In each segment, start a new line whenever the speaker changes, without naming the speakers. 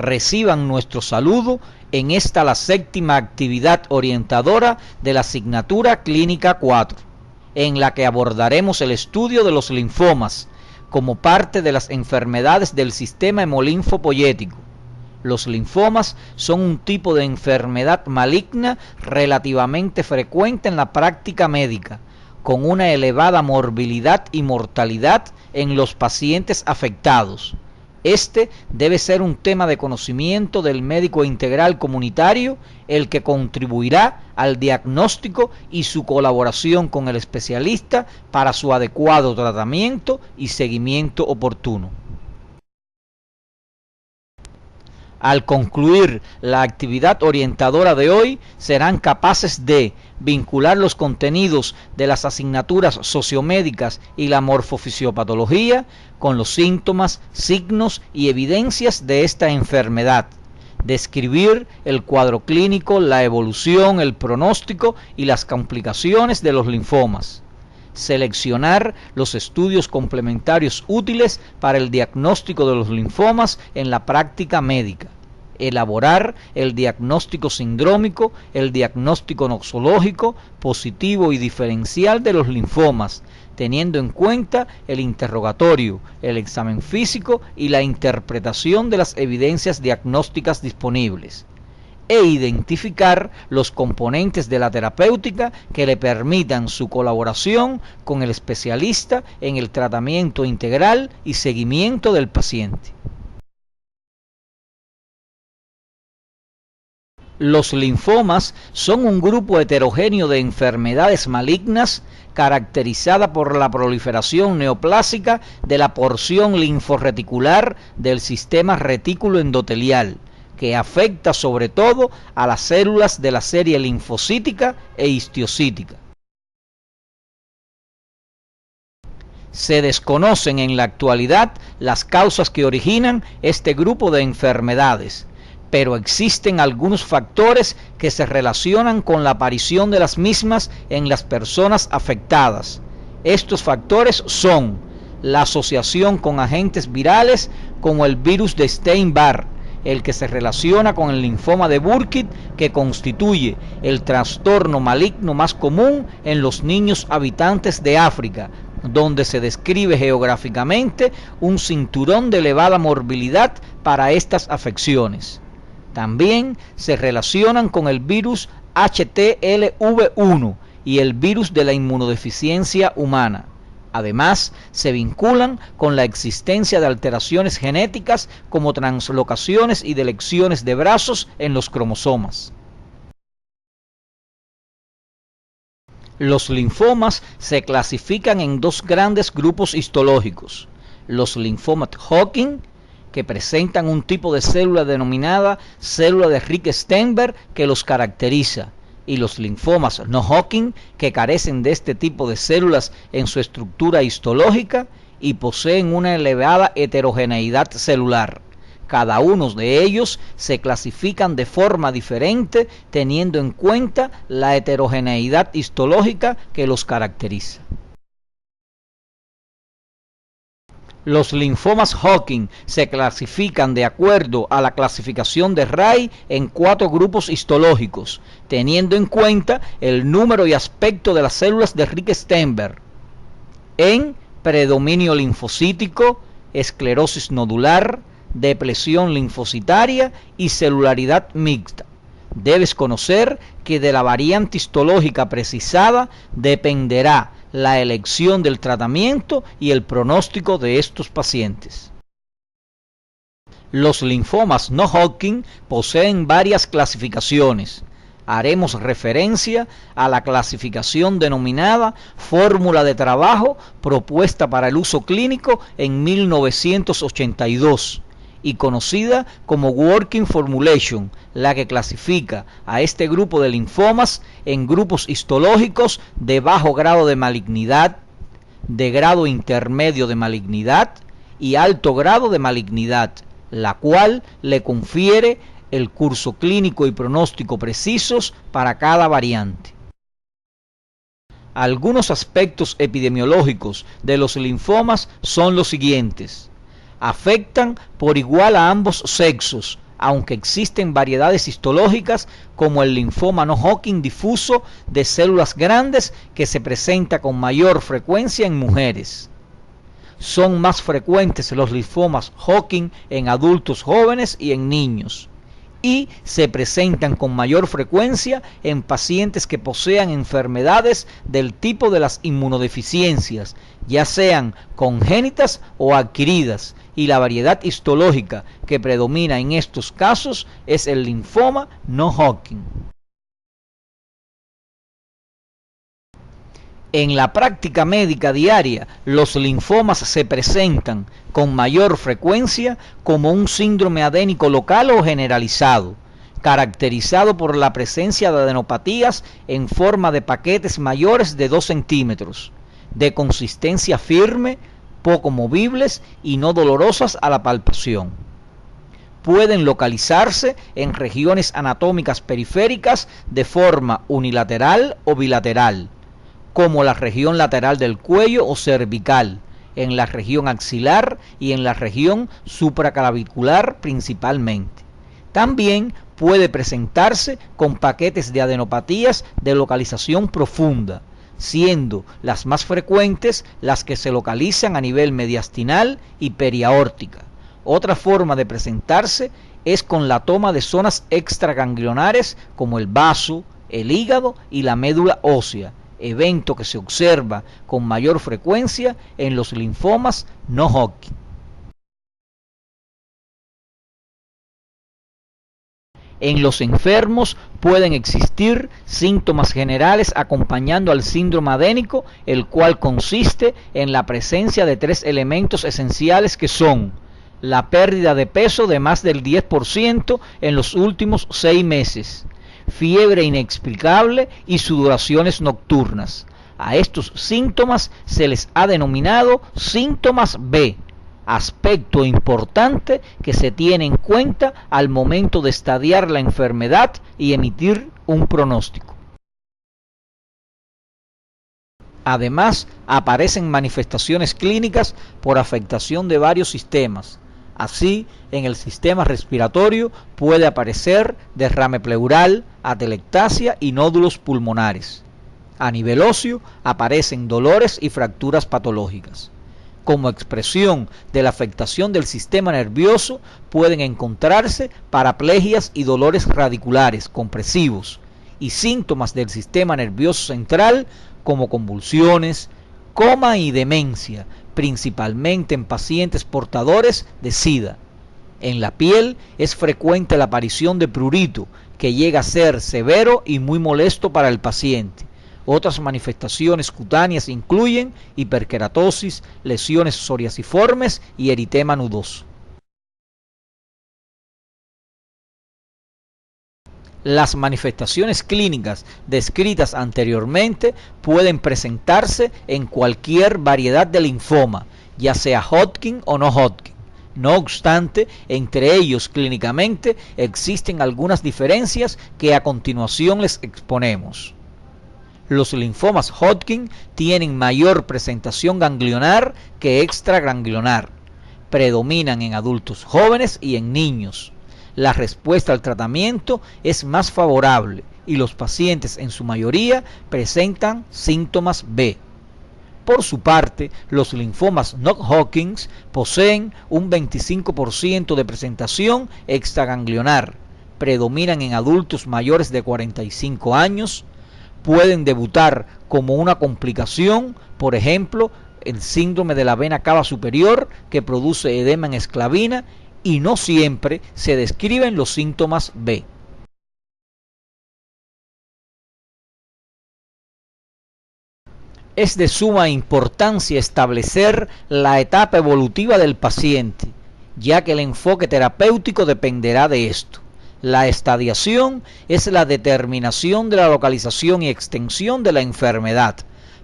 reciban nuestro saludo en esta la séptima actividad orientadora de la asignatura Clínica 4, en la que abordaremos el estudio de los linfomas como parte de las enfermedades del sistema hemolinfopoyético. Los linfomas son un tipo de enfermedad maligna relativamente frecuente en la práctica médica, con una elevada morbilidad y mortalidad en los pacientes afectados. Este debe ser un tema de conocimiento del médico integral comunitario, el que contribuirá al diagnóstico y su colaboración con el especialista para su adecuado tratamiento y seguimiento oportuno. Al concluir la actividad orientadora de hoy, serán capaces de vincular los contenidos de las asignaturas sociomédicas y la morfofisiopatología con los síntomas, signos y evidencias de esta enfermedad, describir el cuadro clínico, la evolución, el pronóstico y las complicaciones de los linfomas, seleccionar los estudios complementarios útiles para el diagnóstico de los linfomas en la práctica médica, elaborar el diagnóstico sindrómico, el diagnóstico nosológico, positivo y diferencial de los linfomas, teniendo en cuenta el interrogatorio, el examen físico y la interpretación de las evidencias diagnósticas disponibles, e identificar los componentes de la terapéutica que le permitan su colaboración con el especialista en el tratamiento integral y seguimiento del paciente. Los linfomas son un grupo heterogéneo de enfermedades malignas caracterizada por la proliferación neoplásica de la porción linforeticular del sistema retículo endotelial, que afecta sobre todo a las células de la serie linfocítica e histiocytica. Se desconocen en la actualidad las causas que originan este grupo de enfermedades, pero existen algunos factores que se relacionan con la aparición de las mismas en las personas afectadas. Estos factores son la asociación con agentes virales como el virus de Epstein-Barr, el que se relaciona con el linfoma de Burkitt, que constituye el trastorno maligno más común en los niños habitantes de África, donde se describe geográficamente un cinturón de elevada morbilidad para estas afecciones. También se relacionan con el virus HTLV1 y el virus de la inmunodeficiencia humana. Además, se vinculan con la existencia de alteraciones genéticas como translocaciones y delecciones de brazos en los cromosomas. Los linfomas se clasifican en dos grandes grupos histológicos: los linfomas Hodgkin, que presentan un tipo de célula denominada célula de Rick-Steinberg que los caracteriza, y los linfomas no Hodgkin, que carecen de este tipo de células en su estructura histológica y poseen una elevada heterogeneidad celular. Cada uno de ellos se clasifican de forma diferente teniendo en cuenta la heterogeneidad histológica que los caracteriza. Los linfomas Hodgkin se clasifican de acuerdo a la clasificación de Ray en 4 grupos histológicos, teniendo en cuenta el número y aspecto de las células de Rick-Steinberg, en predominio linfocítico, esclerosis nodular, depresión linfocitaria y celularidad mixta. Debes conocer que de la variante histológica precisada dependerá la elección del tratamiento y el pronóstico de estos pacientes. Los linfomas no Hodgkin poseen varias clasificaciones. Haremos referencia a la clasificación denominada Fórmula de Trabajo propuesta para el uso clínico en 1982 y conocida como Working Formulation, la que clasifica a este grupo de linfomas en grupos histológicos de bajo grado de malignidad, de grado intermedio de malignidad y alto grado de malignidad, la cual le confiere el curso clínico y pronóstico precisos para cada variante. Algunos aspectos epidemiológicos de los linfomas son los siguientes: afectan por igual a ambos sexos, aunque existen variedades histológicas como el linfoma no Hodgkin difuso de células grandes que se presenta con mayor frecuencia en mujeres. Son más frecuentes los linfomas Hodgkin en adultos jóvenes y en niños, y se presentan con mayor frecuencia en pacientes que posean enfermedades del tipo de las inmunodeficiencias, ya sean congénitas o adquiridas, y la variedad histológica que predomina en estos casos es el linfoma no Hodgkin. En la práctica médica diaria, los linfomas se presentan con mayor frecuencia como un síndrome adénico local o generalizado, caracterizado por la presencia de adenopatías en forma de paquetes mayores de 2 centímetros, de consistencia firme, poco movibles y no dolorosas a la palpación. Pueden localizarse en regiones anatómicas periféricas de forma unilateral o bilateral, como la región lateral del cuello o cervical, en la región axilar y en la región supraclavicular principalmente. También puede presentarse con paquetes de adenopatías de localización profunda, siendo las más frecuentes las que se localizan a nivel mediastinal y periaórtica. Otra forma de presentarse es con la toma de zonas extraganglionares como el vaso, el hígado y la médula ósea, evento que se observa con mayor frecuencia en los linfomas no Hodgkin. En los enfermos pueden existir síntomas generales acompañando al síndrome adénico, el cual consiste en la presencia de 3 elementos esenciales que son la pérdida de peso de más del 10% en los últimos 6 meses, fiebre inexplicable y sudoraciones nocturnas. A estos síntomas se les ha denominado síntomas B, aspecto importante que se tiene en cuenta al momento de estadiar la enfermedad y emitir un pronóstico. Además, aparecen manifestaciones clínicas por afectación de varios sistemas. Así, en el sistema respiratorio puede aparecer derrame pleural, atelectasia y nódulos pulmonares. A nivel óseo aparecen dolores y fracturas patológicas. Como expresión de la afectación del sistema nervioso pueden encontrarse paraplegias y dolores radiculares compresivos y síntomas del sistema nervioso central como convulsiones, coma y demencia, principalmente en pacientes portadores de SIDA. En la piel es frecuente la aparición de prurito, que llega a ser severo y muy molesto para el paciente. Otras manifestaciones cutáneas incluyen hiperkeratosis, lesiones psoriasiformes y eritema nudoso. Las manifestaciones clínicas descritas anteriormente pueden presentarse en cualquier variedad de linfoma, ya sea Hodgkin o no Hodgkin. No obstante, entre ellos clínicamente existen algunas diferencias que a continuación les exponemos. Los linfomas Hodgkin tienen mayor presentación ganglionar que extraganglionar. Predominan en adultos jóvenes y en niños. La respuesta al tratamiento es más favorable y los pacientes en su mayoría presentan síntomas B. Por su parte, los linfomas no Hodgkin poseen un 25% de presentación extraganglionar, predominan en adultos mayores de 45 años, pueden debutar como una complicación, por ejemplo, el síndrome de la vena cava superior que produce edema en esclavina, y no siempre se describen los síntomas B. Es de suma importancia establecer la etapa evolutiva del paciente, ya que el enfoque terapéutico dependerá de esto. La estadiación es la determinación de la localización y extensión de la enfermedad.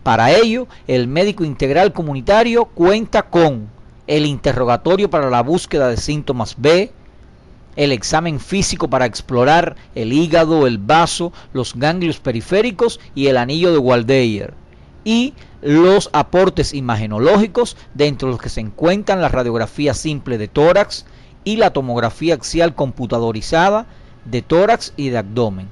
Para ello, el médico integral comunitario cuenta con el interrogatorio para la búsqueda de síntomas B, el examen físico para explorar el hígado, el vaso, los ganglios periféricos y el anillo de Waldeyer, y los aportes imagenológicos, dentro de los que se encuentran la radiografía simple de tórax y la tomografía axial computadorizada de tórax y de abdomen.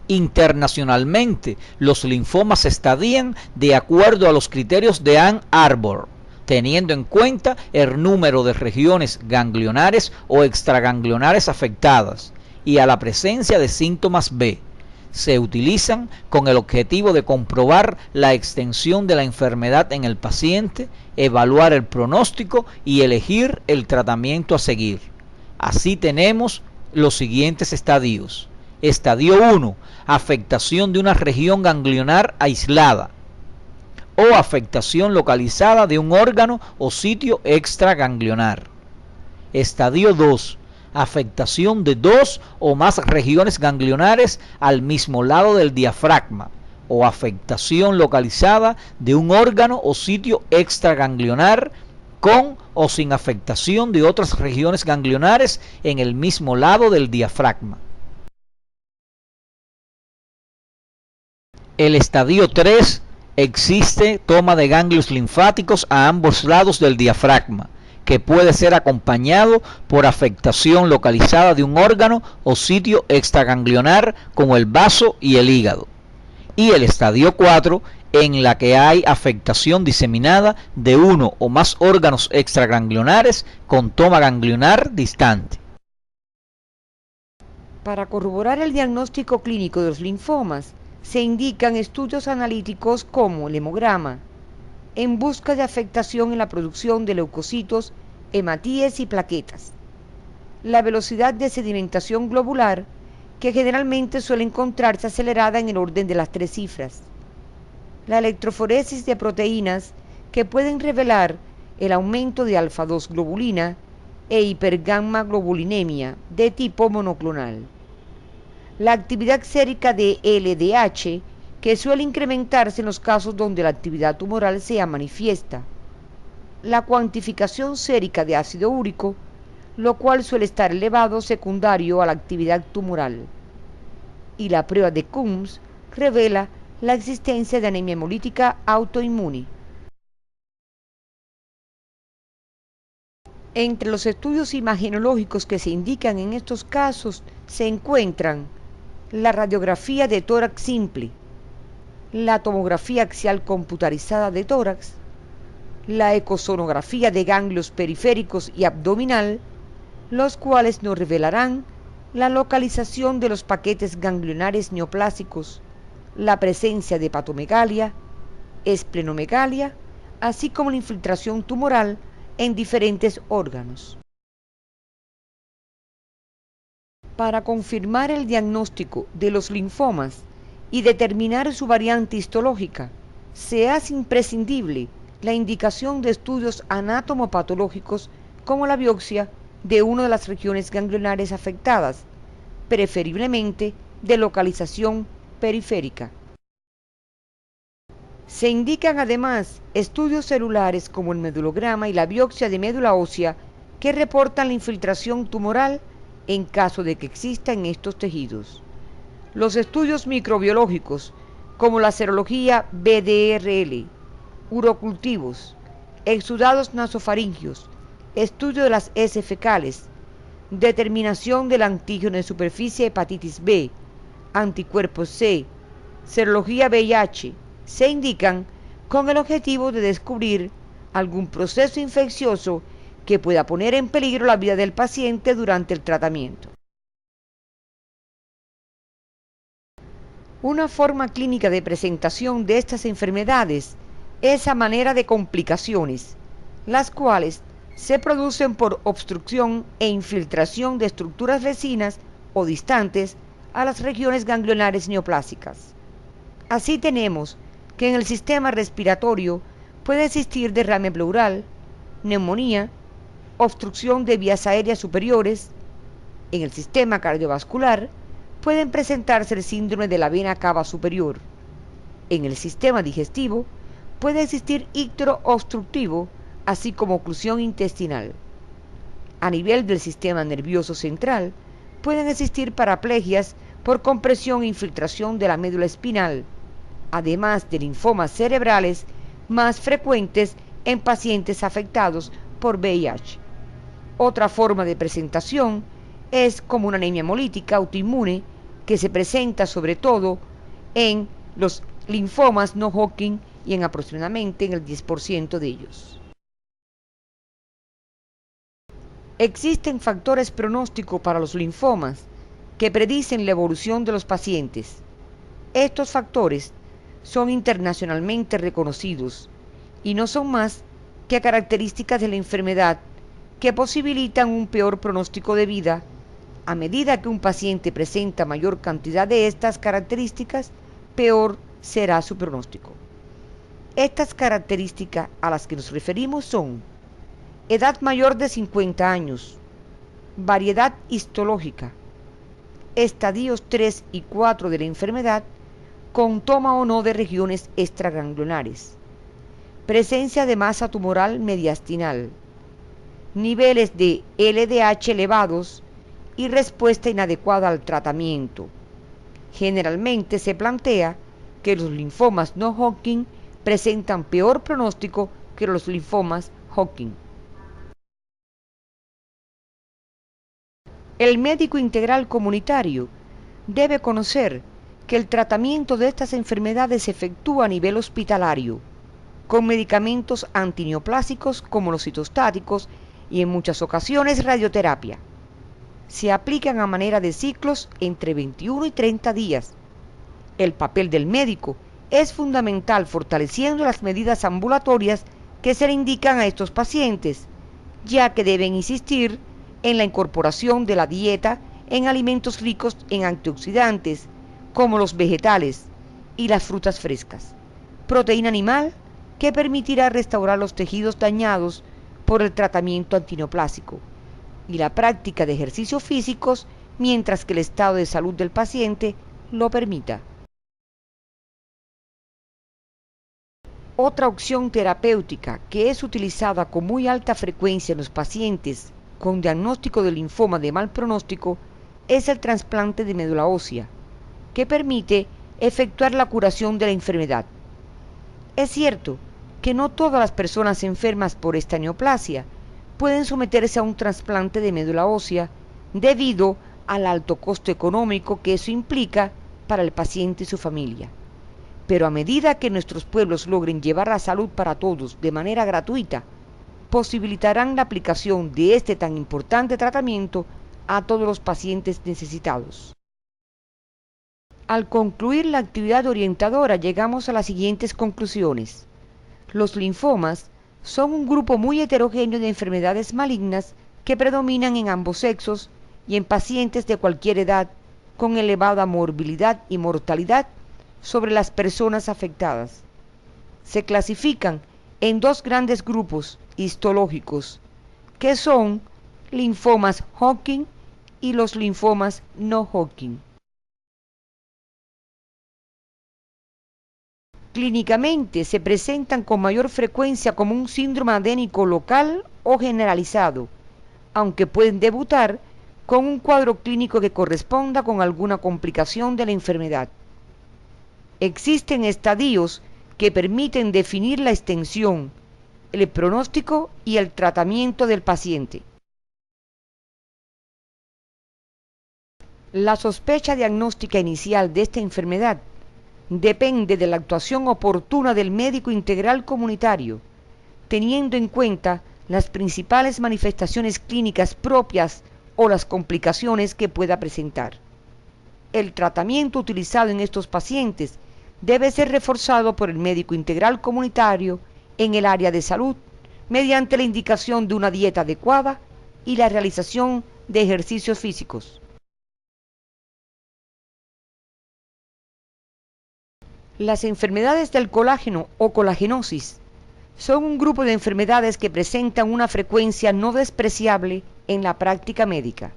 Internacionalmente, los linfomas se estadían de acuerdo a los criterios de Ann Arbor, teniendo en cuenta el número de regiones ganglionares o extraganglionares afectadas y a la presencia de síntomas B. Se utilizan con el objetivo de comprobar la extensión de la enfermedad en el paciente, evaluar el pronóstico y elegir el tratamiento a seguir. Así tenemos los siguientes estadios. Estadio 1, afectación de una región ganglionar aislada o afectación localizada de un órgano o sitio extraganglionar. Estadio 2, afectación de dos o más regiones ganglionares al mismo lado del diafragma o afectación localizada de un órgano o sitio extraganglionar con o sin afectación de otras regiones ganglionares en el mismo lado del diafragma. El estadio 3, existe toma de ganglios linfáticos a ambos lados del diafragma, que puede ser acompañado por afectación localizada de un órgano o sitio extraganglionar como el vaso y el hígado. Y el estadio 4, en la que hay afectación diseminada de uno o más órganos extraganglionares con toma ganglionar distante.
Para corroborar el diagnóstico clínico de los linfomas, se indican estudios analíticos como el hemograma, en busca de afectación en la producción de leucocitos, hematíes y plaquetas. La velocidad de sedimentación globular, que generalmente suele encontrarse acelerada en el orden de las 3 cifras. La electroforesis de proteínas, que pueden revelar el aumento de alfa-2 globulina e hipergamma globulinemia de tipo monoclonal. La actividad sérica de LDH, que suele incrementarse en los casos donde la actividad tumoral sea manifiesta. La cuantificación sérica de ácido úrico, lo cual suele estar elevado secundario a la actividad tumoral. Y la prueba de Coombs revela la existencia de anemia hemolítica autoinmune. Entre los estudios imagenológicos que se indican en estos casos se encuentran la radiografía de tórax simple, la tomografía axial computarizada de tórax, la ecosonografía de ganglios periféricos y abdominal, los cuales nos revelarán la localización de los paquetes ganglionares neoplásicos, la presencia de hepatomegalia, esplenomegalia, así como la infiltración tumoral en diferentes órganos. Para confirmar el diagnóstico de los linfomas y determinar su variante histológica, se hace imprescindible la indicación de estudios anatomopatológicos como la biopsia de una de las regiones ganglionares afectadas, preferiblemente de localización periférica. Se indican además estudios celulares como el medulograma y la biopsia de médula ósea que reportan la infiltración tumoral en caso de que exista en estos tejidos. Los estudios microbiológicos como la serología BDRL, urocultivos, exudados nasofaringios, estudio de las heces fecales, determinación del antígeno de superficie hepatitis B, anticuerpos C, serología VIH, se indican con el objetivo de descubrir algún proceso infeccioso que pueda poner en peligro la vida del paciente durante el tratamiento. Una forma clínica de presentación de estas enfermedades es a manera de complicaciones, las cuales se producen por obstrucción e infiltración de estructuras vecinas o distantes a las regiones ganglionares neoplásicas. Así tenemos que en el sistema respiratorio puede existir derrame pleural, neumonía, obstrucción de vías aéreas superiores. En el sistema cardiovascular pueden presentarse el síndrome de la vena cava superior. En el sistema digestivo puede existir ictero obstructivo, así como oclusión intestinal. A nivel del sistema nervioso central pueden existir paraplegias por compresión e infiltración de la médula espinal, además de linfomas cerebrales más frecuentes en pacientes afectados por VIH. Otra forma de presentación es como una anemia hemolítica autoinmune que se presenta sobre todo en los linfomas no Hodgkin y en aproximadamente en el 10% de ellos. Existen factores pronósticos para los linfomas que predicen la evolución de los pacientes. Estos factores son internacionalmente reconocidos y no son más que características de la enfermedad que posibilitan un peor pronóstico de vida. A medida que un paciente presenta mayor cantidad de estas características, peor será su pronóstico. Estas características a las que nos referimos son edad mayor de 50 años, variedad histológica, estadios 3 y 4 de la enfermedad, con toma o no de regiones extraganglionares, presencia de masa tumoral mediastinal, niveles de LDH elevados y respuesta inadecuada al tratamiento. Generalmente se plantea que los linfomas no Hodgkin presentan peor pronóstico que los linfomas Hodgkin. El médico integral comunitario debe conocer que el tratamiento de estas enfermedades se efectúa a nivel hospitalario, con medicamentos antineoplásicos como los citostáticos y en muchas ocasiones radioterapia. Se aplican a manera de ciclos entre 21 y 30 días. El papel del médico es fundamental fortaleciendo las medidas ambulatorias que se le indican a estos pacientes, ya que deben insistir en la incorporación de la dieta en alimentos ricos en antioxidantes, como los vegetales y las frutas frescas, proteína animal que permitirá restaurar los tejidos dañados por el tratamiento antineoplásico, y la práctica de ejercicios físicos mientras que el estado de salud del paciente lo permita. Otra opción terapéutica que es utilizada con muy alta frecuencia en los pacientes con diagnóstico de linfoma de mal pronóstico es el trasplante de médula ósea, que permite efectuar la curación de la enfermedad. Es cierto que no todas las personas enfermas por esta neoplasia pueden someterse a un trasplante de médula ósea debido al alto costo económico que eso implica para el paciente y su familia. Pero a medida que nuestros pueblos logren llevar la salud para todos de manera gratuita, posibilitarán la aplicación de este tan importante tratamiento a todos los pacientes necesitados. Al concluir la actividad orientadora llegamos a las siguientes conclusiones. Los linfomas son un grupo muy heterogéneo de enfermedades malignas que predominan en ambos sexos y en pacientes de cualquier edad con elevada morbilidad y mortalidad sobre las personas afectadas. Se clasifican en dos grandes grupos histológicos, que son linfomas Hodgkin y los linfomas no Hodgkin. Clínicamente se presentan con mayor frecuencia como un síndrome adénico local o generalizado, aunque pueden debutar con un cuadro clínico que corresponda con alguna complicación de la enfermedad. Existen estadios que permiten definir la extensión, el pronóstico y el tratamiento del paciente. La sospecha diagnóstica inicial de esta enfermedad depende de la actuación oportuna del médico integral comunitario, teniendo en cuenta las principales manifestaciones clínicas propias o las complicaciones que pueda presentar. El tratamiento utilizado en estos pacientes debe ser reforzado por el médico integral comunitario en el área de salud mediante la indicación de una dieta adecuada y la realización de ejercicios físicos. Las enfermedades del colágeno o colagenosis son un grupo de enfermedades que presentan una frecuencia no despreciable en la práctica médica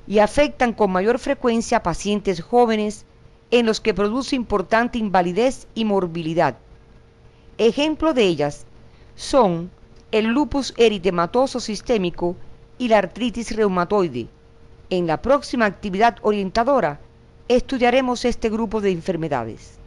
y afectan con mayor frecuencia a pacientes jóvenes en los que produce importante invalidez y morbilidad. Ejemplo de ellas son el lupus eritematoso sistémico y la artritis reumatoide. En la próxima actividad orientadora estudiaremos este grupo de enfermedades.